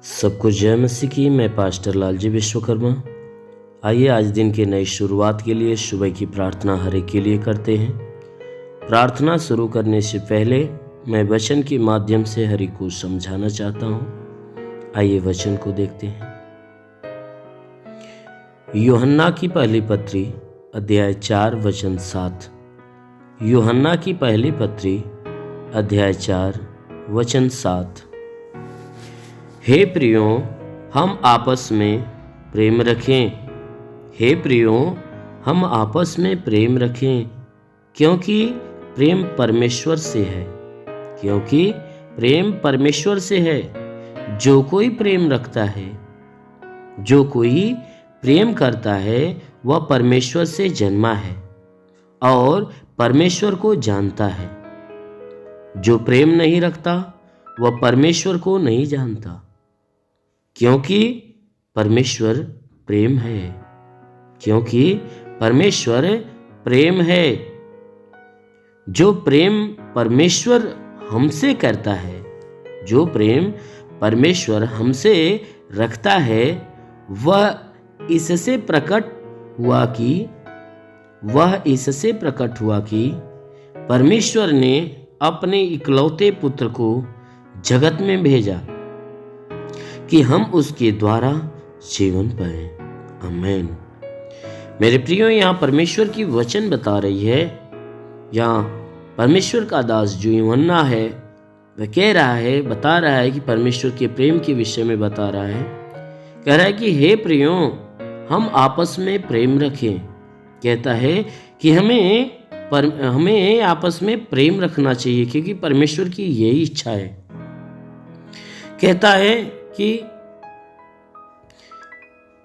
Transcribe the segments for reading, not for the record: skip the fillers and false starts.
सबको जय मसीह की। मैं पास्टर लालजी विश्वकर्मा। आइए आज दिन के नई शुरुआत के लिए सुबह की प्रार्थना हर एक के लिए करते हैं। प्रार्थना शुरू करने से पहले मैं वचन के माध्यम से हर एक को समझाना चाहता हूँ। आइए वचन को देखते हैं। यूहन्ना की पहली पत्री अध्याय 4 वचन 7। यूहन्ना की पहली पत्री अध्याय 4 वचन 7। हे प्रियो, हम आपस में प्रेम रखें। हे प्रियो, हम आपस में प्रेम रखें, क्योंकि प्रेम परमेश्वर से है। क्योंकि प्रेम परमेश्वर से है। जो कोई प्रेम रखता है, जो कोई प्रेम करता है, वह परमेश्वर से जन्मा है और परमेश्वर को जानता है। जो प्रेम नहीं रखता, वह परमेश्वर को नहीं जानता, क्योंकि परमेश्वर प्रेम है। क्योंकि परमेश्वर प्रेम है। जो प्रेम परमेश्वर हमसे करता है, जो प्रेम परमेश्वर हमसे रखता है, वह इससे प्रकट हुआ कि परमेश्वर ने अपने इकलौते पुत्र को जगत में भेजा कि हम उसके द्वारा जीवन पाएं। आमीन। मेरे प्रियो, यहाँ परमेश्वर की वचन बता रही है। यहाँ परमेश्वर का दास जो यूहन्ना है, वह कह रहा है, बता रहा है कि परमेश्वर के प्रेम के विषय में बता रहा है। कह रहा है कि हे प्रियो, हम आपस में प्रेम रखें। कहता है कि हमें आपस में प्रेम रखना चाहिए, क्योंकि परमेश्वर की यही इच्छा है। कहता है कि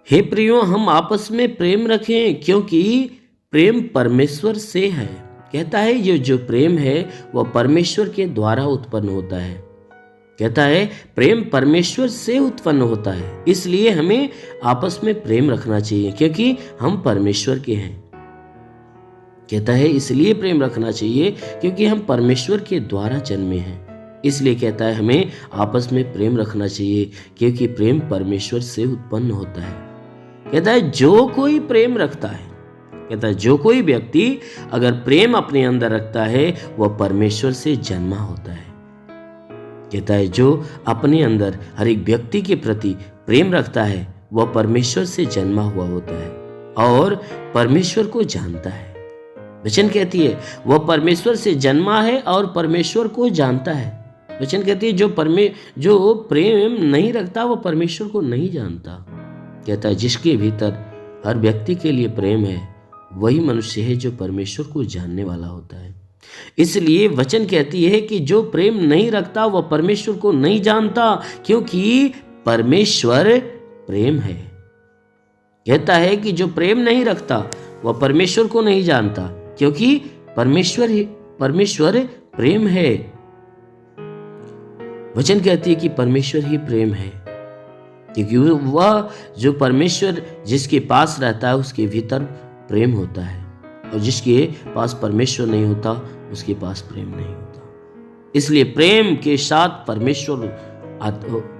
हे प्रियो, हम आपस में प्रेम रखें, क्योंकि प्रेम परमेश्वर से है। कहता है जो प्रेम है वह परमेश्वर के द्वारा उत्पन्न होता है। कहता है प्रेम परमेश्वर से उत्पन्न होता है, इसलिए हमें आपस में प्रेम रखना चाहिए, क्योंकि हम परमेश्वर के हैं। कहता है इसलिए प्रेम रखना चाहिए क्योंकि हम परमेश्वर के द्वारा जन्मे हैं। इसलिए कहता है हमें आपस में प्रेम रखना चाहिए, क्योंकि प्रेम परमेश्वर से उत्पन्न होता है। कहता है जो कोई प्रेम रखता है, कहता है जो कोई व्यक्ति अगर प्रेम अपने अंदर रखता है, वह परमेश्वर से जन्मा होता है। कहता है जो अपने अंदर हर एक व्यक्ति के प्रति प्रेम रखता है, वह परमेश्वर से जन्मा हुआ होता है और परमेश्वर को जानता है। वचन कहती है वह परमेश्वर से जन्मा है और परमेश्वर को जानता है। वचन कहती है जो प्रेम नहीं रखता, वह परमेश्वर को नहीं जानता। कहता है जिसके भीतर हर व्यक्ति के लिए प्रेम है, वही मनुष्य है जो परमेश्वर को जानने वाला होता है। इसलिए वचन कहती है कि जो प्रेम नहीं रखता, वह परमेश्वर को नहीं जानता, क्योंकि परमेश्वर प्रेम है। कहता है कि जो प्रेम नहीं रखता, वह परमेश्वर को नहीं जानता, क्योंकि परमेश्वर प्रेम है। वचन कहती है कि परमेश्वर ही प्रेम है, क्योंकि वह जो परमेश्वर जिसके पास रहता है, उसके भीतर प्रेम होता है, और जिसके पास परमेश्वर नहीं होता, उसके पास प्रेम नहीं होता। इसलिए प्रेम के साथ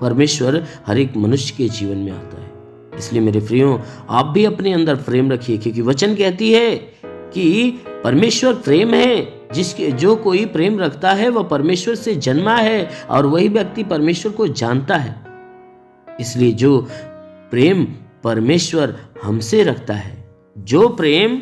परमेश्वर हर एक मनुष्य के जीवन में आता है। इसलिए मेरे प्रियो, आप भी अपने अंदर प्रेम रखिए, क्योंकि वचन कहती है कि परमेश्वर प्रेम है। जो कोई प्रेम रखता है, वह परमेश्वर से जन्मा है और वही व्यक्ति परमेश्वर को जानता है। इसलिए जो प्रेम परमेश्वर हमसे रखता है, जो प्रेम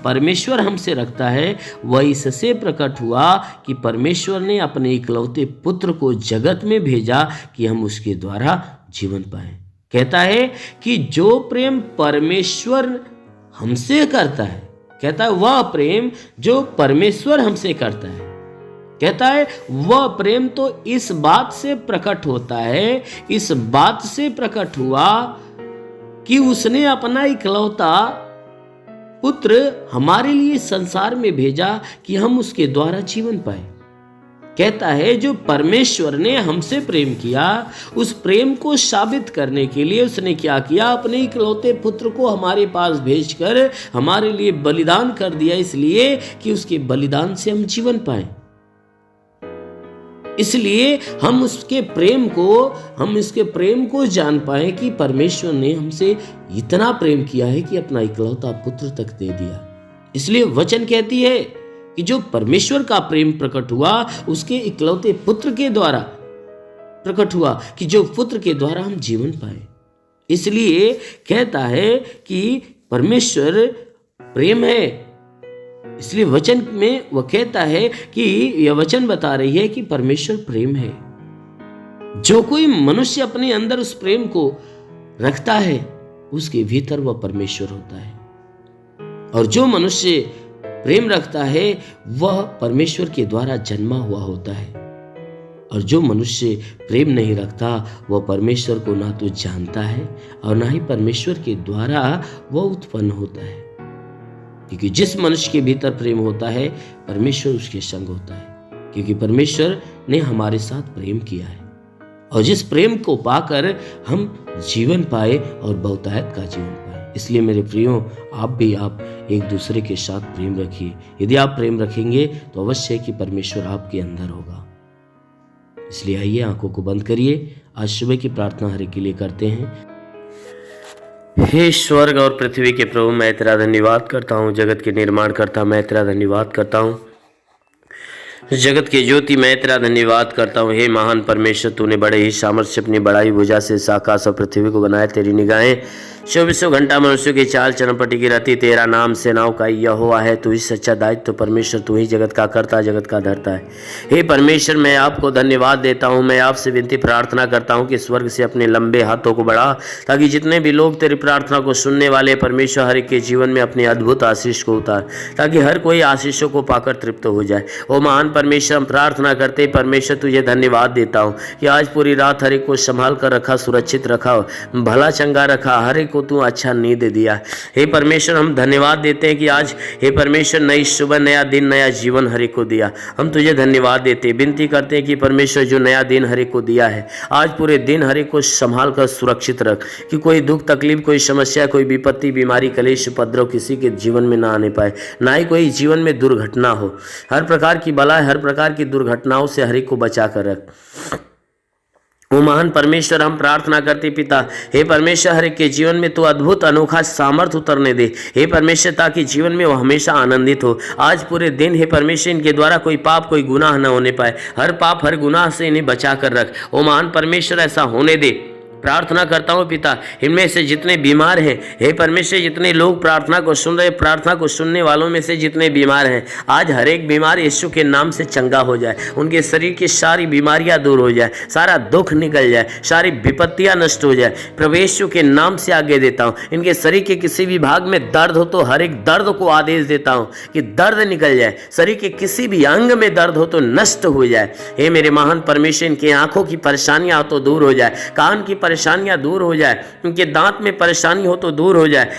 परमेश्वर हमसे रखता है, वह इससे प्रकट हुआ कि परमेश्वर ने अपने इकलौते पुत्र को जगत में भेजा कि हम उसके द्वारा जीवन पाएं। कहता है कि जो प्रेम परमेश्वर हमसे करता है, कहता है वह प्रेम जो परमेश्वर हमसे करता है, कहता है वह प्रेम तो इस बात से प्रकट होता है, इस बात से प्रकट हुआ कि उसने अपना इकलौता पुत्र हमारे लिए संसार में भेजा कि हम उसके द्वारा जीवन पाए। कहता है जो परमेश्वर ने हमसे प्रेम किया, उस प्रेम को साबित करने के लिए उसने क्या किया, अपने इकलौते पुत्र को हमारे पास भेजकर हमारे लिए बलिदान कर दिया, इसलिए कि उसके बलिदान से हम जीवन पाए। इसलिए हम इसके प्रेम को जान पाए कि परमेश्वर ने हमसे इतना प्रेम किया है कि अपना इकलौता पुत्र तक दे दिया। इसलिए वचन कहती है कि जो परमेश्वर का प्रेम प्रकट हुआ उसके इकलौते पुत्र के द्वारा प्रकट हुआ, कि जो पुत्र के द्वारा हम जीवन पाए। इसलिए कहता है कि परमेश्वर प्रेम है। इसलिए वचन में वह कहता है कि यह वचन बता रही है कि परमेश्वर प्रेम है। जो कोई मनुष्य अपने अंदर उस प्रेम को रखता है उसके भीतर वह परमेश्वर होता है, और जो मनुष्य प्रेम रखता है वह परमेश्वर के द्वारा जन्मा हुआ होता है, और जो मनुष्य प्रेम नहीं रखता वह परमेश्वर को ना तो जानता है और ना ही परमेश्वर के द्वारा वह उत्पन्न होता है। क्योंकि जिस मनुष्य के भीतर प्रेम होता है परमेश्वर उसके संग होता है, क्योंकि परमेश्वर ने हमारे साथ प्रेम किया है, और जिस प्रेम को पाकर हम जीवन पाए और बहुतायत का जीवन पाए। इसलिए मेरे प्रियो, आप एक दूसरे के साथ प्रेम रखिए। यदि आप प्रेम रखेंगे तो अवश्य है कि परमेश्वर आपके अंदर होगा। इसलिए आइए आंखों को बंद करिए, आज सुबह की प्रार्थना हर एक के लिए करते हैं। हे स्वर्ग और पृथ्वी के प्रभु, मैं तेरा धन्यवाद करता हूँ। जगत के निर्माण करता मैं तेरा धन्यवाद करता हूँ। जगत के ज्योति मैं तेरा धन्यवाद करता हूँ। हे महान परमेश्वर, तूने बड़े ही सामर्थ्य से अपनी बड़ाई भुजा से इस आकाश और पृथ्वी को बनाया। तेरी निगाहें 24 घंटा मनुष्य की चाल चरमपटी की रहती। तेरा नाम सेनाओं का यहोवा है। तू ही सच्चा दायित्व परमेश्वर, तू ही जगत का कर्ता, जगत का धर्ता है। हे परमेश्वर, मैं आपको धन्यवाद देता हूँ। मैं आपसे विनती प्रार्थना करता हूँ कि स्वर्ग से अपने लंबे हाथों को बढ़ा, ताकि जितने भी लोग तेरी प्रार्थना को सुनने वाले परमेश्वर हर एक के जीवन में अपनी अद्भुत आशीष को उतार, ताकि हर कोई आशीषों को पाकर तृप्त हो जाए। ओ महान परमेश्वर, हम प्रार्थना करते परमेश्वर तुझे धन्यवाद देता हूँ कि आज पूरी रात हर एक को संभाल कर रखा, सुरक्षित रखा, भला चंगा रखा, हर एक को तू अच्छा नींद दिया। हे परमेश्वर, हम धन्यवाद देते हैं कि आज हे परमेश्वर नई सुबह, नया दिन, नया जीवन हर एक को दिया। हम तुझे धन्यवाद देते, विनती करते हैं कि परमेश्वर जो नया दिन हर एक को दिया है, आज पूरे दिन हर एक को संभाल कर सुरक्षित रख, कि कोई दुख तकलीफ, कोई समस्या, कोई विपत्ति, बीमारी, कलेश, उपद्रव किसी के जीवन में ना आने पाए, ना ही कोई जीवन में दुर्घटना हो। हर प्रकार की बला, हर प्रकार की दुर्घटनाओं से हर एक को बचा कर रख। ओ महान परमेश्वर, हम प्रार्थना करते पिता, हे परमेश्वर हर एक के जीवन में तो अद्भुत अनोखा सामर्थ उतरने दे हे परमेश्वर, ताकि जीवन में वो हमेशा आनंदित हो। आज पूरे दिन हे परमेश्वर इनके द्वारा कोई पाप, कोई गुनाह न होने पाए। हर पाप, हर गुनाह से इन्हें बचा कर रख। ओ महान परमेश्वर, ऐसा होने दे। प्रार्थना करता हूँ पिता, इनमें से जितने बीमार हैं हे परमेश्वर, जितने लोग प्रार्थना को सुन रहे, प्रार्थना को सुनने वालों में से जितने बीमार हैं, आज हर एक बीमार यीशु के नाम से चंगा हो जाए। उनके शरीर की सारी बीमारियां दूर हो जाए, सारा दुख निकल जाए, सारी विपत्तियां नष्ट हो जाए। प्रभु यीशु के नाम से आगे देता हूँ। इनके शरीर के किसी भी भाग में दर्द हो तो हर एक दर्द को आदेश देता हूँ कि दर्द निकल जाए। शरीर के किसी भी अंग में दर्द हो तो नष्ट हो जाए। हे मेरे महान परमेश्वर, इनकी आंखों की परेशानियां हो तो दूर हो जाए, कान की परेशानियां दूर हो जाए, उनके दांत में परेशानी हो तो दूर हो जाए।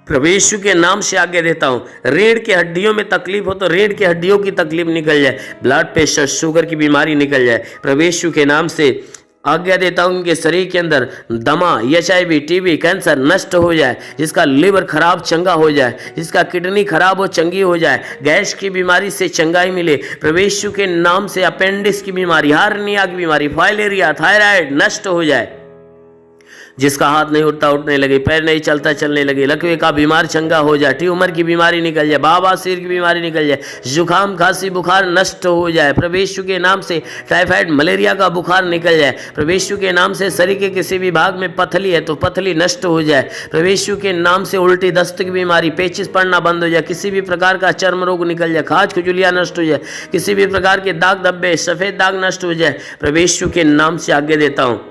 प्रभु यीशु के नाम से आगे देता हूं। रीढ़ की हड्डियों में तकलीफ हो तो रीढ़ की हड्डियों की तकलीफ निकल जाए, ब्लड प्रेशर, शुगर की बीमारी निकल जाए। प्रभु यीशु के नाम से आज्ञा देता हूं, उनके शरीर के अंदर दमा, HIV, TB, कैंसर नष्ट हो जाए। जिसका लिवर खराब चंगा हो जाए, जिसका किडनी खराब हो चंगी हो जाए, गैस की बीमारी से चंगाई मिले। प्रभु यीशु के नाम से अपेंडिक्स की बीमारी, हार्निया की बीमारी, फाइलेरिया, थायराइड नष्ट हो जाए। जिसका हाथ नहीं उठता उठने लगे, पैर नहीं चलता चलने लगे, लकवे का बीमार चंगा हो जाए, ट्यूमर की बीमारी निकल जाए, बवासीर की बीमारी निकल जाए, जुकाम, खांसी, बुखार नष्ट हो जाए। प्रभु यीशु के नाम से टाइफाइड, मलेरिया का बुखार निकल जाए। प्रभु यीशु के नाम से शरीर के किसी भी भाग में पथली है तो पथली नष्ट हो जाए। प्रभु यीशु के नाम से उल्टी, दस्त की बीमारी, पेचिस पड़ना बंद हो जाए, किसी भी प्रकार का चर्म रोग निकल जाए, खाज खुजलियां नष्ट हो जाए, किसी भी प्रकार के दाग धब्बे, सफेद दाग नष्ट हो जाए। प्रभु यीशु के नाम से आगे देता हूँ।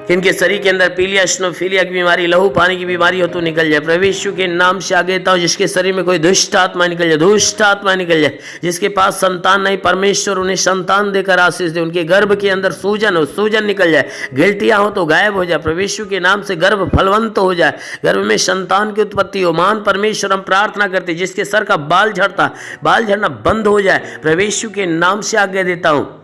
इनके शरीर के अंदर पीलिया, स्नोफीलिया की बीमारी, लहू पानी की बीमारी हो तो निकल जाए। प्रभु यीशु के नाम से आगे देता हूँ। जिसके शरीर में कोई दुष्ट आत्मा निकल जाए, दुष्ट आत्मा निकल जाए। जिसके पास संतान नहीं, परमेश्वर उन्हें संतान देकर आशीष दे। उनके गर्भ के अंदर सूजन हो, सूजन निकल जाए। गिल्टियां हो तो गायब हो जाए। प्रभु यीशु के नाम से गर्भ फलवंत हो जाए, गर्भ में संतान की उत्पत्ति हो। महान परमेश्वर, हम प्रार्थना करते जिसके सर का बाल झड़ता, बाल झड़ना बंद हो जाए। प्रभु यीशु के नाम से आगे देता हूँ।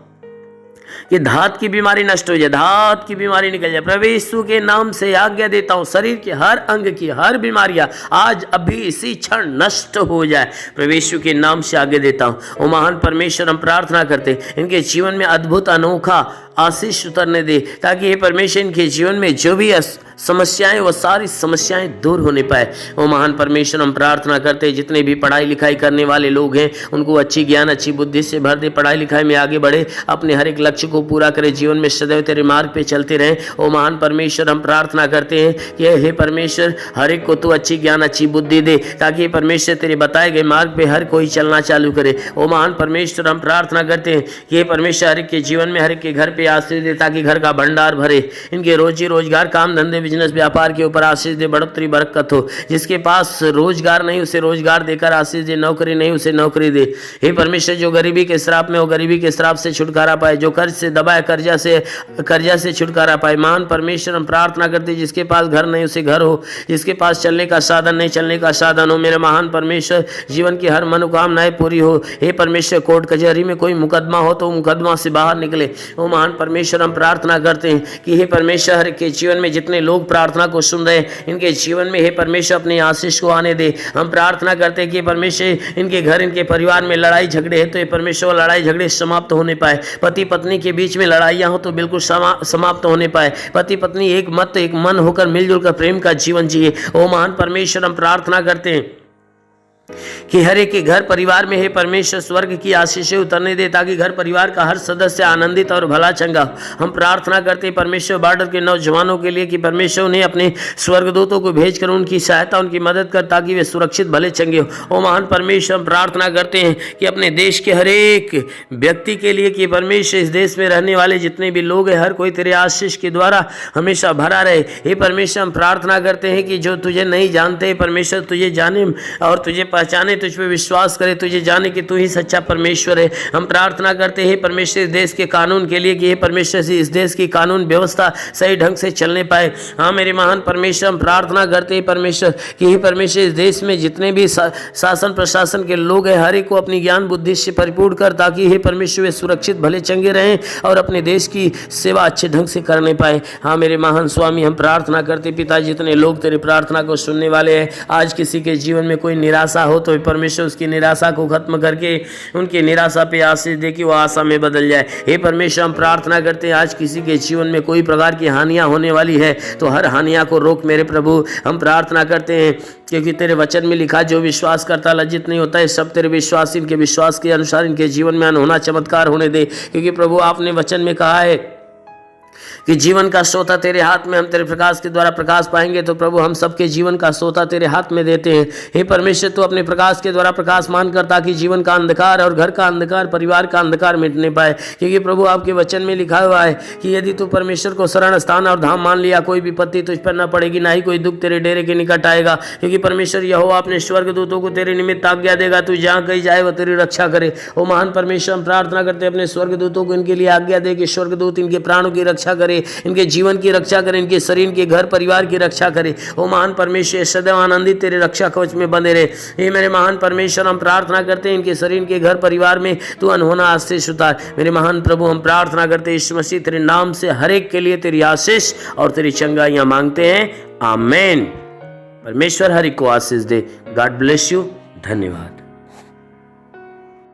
कि धात की बीमारी नष्ट हो जाए, धात की बीमारी निकल जाए। प्रभु यीशु के नाम से आज्ञा देता हूँ, शरीर के हर अंग की हर बीमारियां आज अभी इसी क्षण नष्ट हो जाए। प्रभु यीशु के नाम से आज्ञा देता हूँ। ओ महान परमेश्वर, हम प्रार्थना करते इनके जीवन में अद्भुत अनोखा आशीष उतरने दे, ताकि ये परमेश्वर इनके जीवन में जो भी समस्याएं, वो सारी समस्याएं दूर होने पाए। ओ महान परमेश्वर, हम प्रार्थना करते जितने भी पढ़ाई लिखाई करने वाले लोग हैं उनको अच्छी ज्ञान, अच्छी बुद्धि से भर दे, पढ़ाई लिखाई में आगे बढ़े, अपने हर एक लक्ष्य को पूरा करे, जीवन में सदैव तेरे मार्ग पे चलते रहें। ओ महान परमेश्वर, हम प्रार्थना करते हैं कि हे परमेश्वर, हर एक को तू अच्छी ज्ञान, अच्छी बुद्धि दे, ताकि परमेश्वर तेरे बताए गए मार्ग पे हर कोई चलना चालू करे। ओ महान परमेश्वर, हम प्रार्थना करते हैं कि हे परमेश्वर, हर एक के जीवन में, हर एक के घर पे आशीष दे, ताकि घर का भंडार भरे, इनके रोजी रोजगार, काम धंधे, बिजनेस, व्यापार के ऊपर आशीष दे, बढ़ोतरी बरकत हो। जिसके पास रोजगार नहीं उसे रोजगार देकर आशीष दे, नौकरी नहीं उसे नौकरी दे। हे परमेश्वर, जो गरीबी के श्राप में, वो गरीबी के श्राप से छुटकारा पाए, जो कर्ज से दबाए, कर्जा से छुटकारा पाए। महान परमेश्वर, हम प्रार्थना करते जिसके पास घर नहीं उसे घर हो, जिसके पास चलने का साधन नहीं चलने का साधन हो। मेरे महान परमेश्वर, जीवन की हर मनोकामनाएं पूरी हो। हे परमेश्वर, कोर्ट कचहरी में कोई मुकदमा हो तो मुकदमा से बाहर निकले। ओ महान परमेश्वर, हम प्रार्थना करते हैं कि हे परमेश्वर, हर के जीवन में जितने लोग प्रार्थना को सुन रहे हैं, इनके जीवन में हे परमेश्वर अपने आशीष को आने दे। हम प्रार्थना करते हैं कि परमेश्वर, इनके घर, इनके परिवार में लड़ाई झगड़े हैं तो ये परमेश्वर लड़ाई झगड़े समाप्त होने पाए। पति पत्नी के बीच में लड़ाइयां हो तो बिल्कुल समाप्त होने पाए। पति पत्नी एक मत, एक मन होकर मिलजुल कर प्रेम का जीवन जिए। ओ महान परमेश्वर, हम प्रार्थना करते हैं कि हर एक के घर परिवार में हे परमेश्वर स्वर्ग की आशीषें उतरने दे, ताकि घर परिवार का हर सदस्य आनंदित और भला चंगा। हम प्रार्थना करते हैं परमेश्वर बॉर्डर के नौजवानों के लिए कि परमेश्वर उन्हें अपने स्वर्गदूतों को भेजकर उनकी सहायता, उनकी मदद कर, ताकि वे सुरक्षित भले चंगे हो। ओ महान परमेश्वर, हम प्रार्थना करते हैं कि अपने देश के हर एक व्यक्ति के लिए कि परमेश्वर, इस देश में रहने वाले जितने भी लोग हैं, हर कोई तेरे आशीष के द्वारा हमेशा भरा रहे। हे परमेश्वर, हम प्रार्थना करते हैं कि जो तुझे नहीं जानते परमेश्वर तुझे जाने और तुझे पहचाने, तुझ पे विश्वास करे, तुझे जाने कि तू ही सच्चा परमेश्वर है। हम प्रार्थना करते हैं परमेश्वर, इस देश के कानून के लिए कि हे परमेश्वर से इस देश की कानून व्यवस्था सही ढंग से चलने पाए। हाँ मेरे महान परमेश्वर, हम प्रार्थना करते हैं परमेश्वर कि हे परमेश्वर, इस देश में जितने भी शासन प्रशासन के लोग हैं, हर एक को अपनी ज्ञान बुद्धि से परिपूर्ण कर, ताकि हे परमेश्वर वे सुरक्षित भले चंगे रहें और अपने देश की सेवा अच्छे ढंग से करने पाए। हाँ मेरे महान स्वामी, हम प्रार्थना करते पिता, जितने लोग तेरी प्रार्थना को सुनने वाले हैं, आज किसी के जीवन में कोई निराशा हो तो परमेश्वर उसकी निराशा को खत्म करके उनकी निराशा पे आशीष दे कि वो आशा में बदल जाए। हे परमेश्वर, हम प्रार्थना करते हैं आज किसी के जीवन में कोई प्रकार की हानियां होने वाली है तो हर हानियां को रोक मेरे प्रभु। हम प्रार्थना करते हैं क्योंकि तेरे वचन में लिखा, जो विश्वास करता लज्जित नहीं होता है। सब तेरे विश्वास, इनके विश्वास के अनुसार इनके जीवन में अनहोना चमत्कार होने दे, क्योंकि प्रभु आपने वचन में कहा है कि जीवन का सोता तेरे हाथ में, हम तेरे प्रकाश के द्वारा प्रकाश पाएंगे। तो प्रभु, हम सबके जीवन का सोता तेरे हाथ में देते हैं। हे परमेश्वर, तू अपने प्रकाश के द्वारा प्रकाश मान कर, ताकि जीवन का अंधकार और घर का अंधकार, परिवार का अंधकार मिटने पाए। क्योंकि प्रभु आपके वचन में लिखा हुआ है कि यदि तू परमेश्वर को शरण स्थान और धाम मान लिया, कोई विपत्ति तुझ पर न पड़ेगी, ना ही कोई दुख तेरे डेरे के निकट आएगा। क्योंकि परमेश्वर यहोवा अपने स्वर्गदूतों को तेरे निमित्त आज्ञा देगा, तू जहाँ कहीं जाए वह तेरी रक्षा करे। ओ महान परमेश्वर, हम प्रार्थना करते अपने स्वर्गदूतों को इनके लिए आज्ञा दे कि स्वर्गदूत इनके प्राणों की रक्षा करे, इनके जीवन की रक्षा करें, इनके शरीर के घर परिवार की रक्षा करे। ओ महान परमेश्वर, सदैव आनंदित तेरे रक्षा कवच में बने रहे। हे मेरे महान परमेश्वर, हम प्रार्थना करते हैं इनके शरीर के घर परिवार में तू अनहोना आशीष उतार। मेरे महान प्रभु, हम प्रार्थना करते हैं यीशु मसीह तेरे नाम से हर एक के लिए तेरी आशीष और तेरी चंगाइयां मांगते हैं, आमेन। परमेश्वर हर एक को आशीष दे। God bless you. धन्यवाद।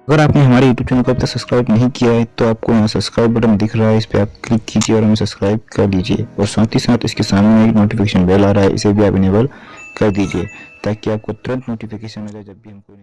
अगर आपने हमारे YouTube चैनल को अब तक सब्सक्राइब नहीं किया है तो आपको यहाँ सब्सक्राइब बटन दिख रहा है, इस पर आप क्लिक कीजिए और हमें सब्सक्राइब कर लीजिए। और साथ ही साथ इसके सामने एक नोटिफिकेशन बेल आ रहा है, इसे भी आप इनेबल कर दीजिए, ताकि आपको तुरंत नोटिफिकेशन मिले जब भी हम कोई